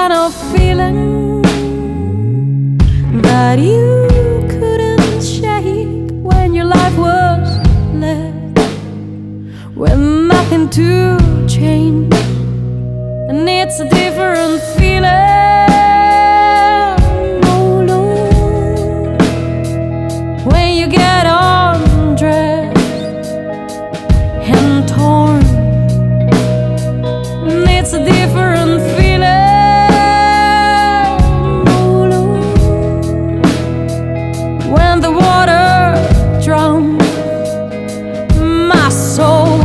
kind of feeling that you couldn't shake when your life was left with nothing to change. And it's a different feeling. Oh no, when you get undressed and torn, and it's a different feeling. Oh no, when the water drowns my soul.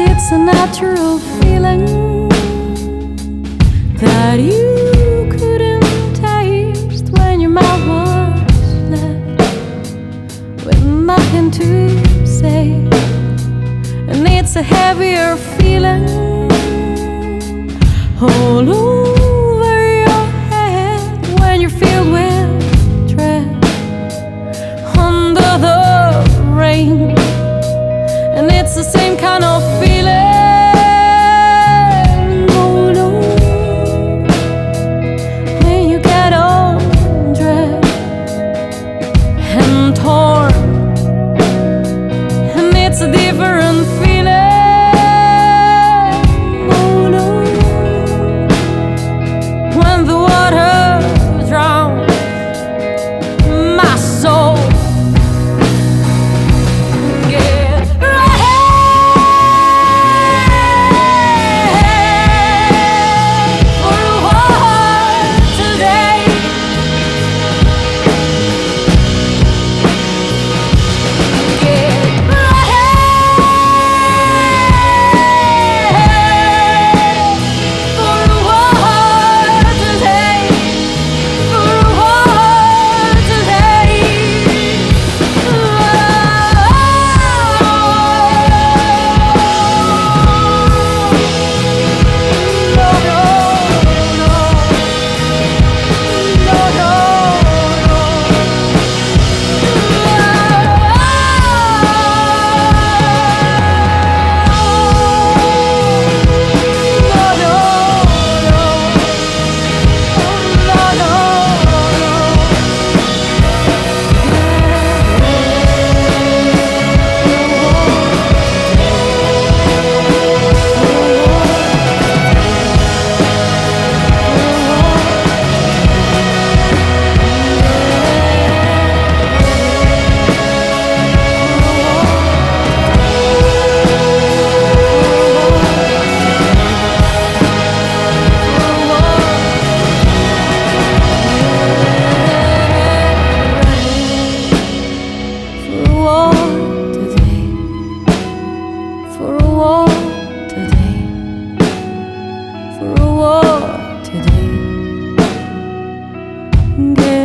It's a natural feeling that you couldn't taste when your mouth was left with nothing to say. And it's a heavier feeling all over your head when you're filled with dread under the rain. And it's the same kind of feeling. Oh no, when you get undressed and torn, and it's a different feeling. Oh no, when the water drowns my soul. For a walk today, today.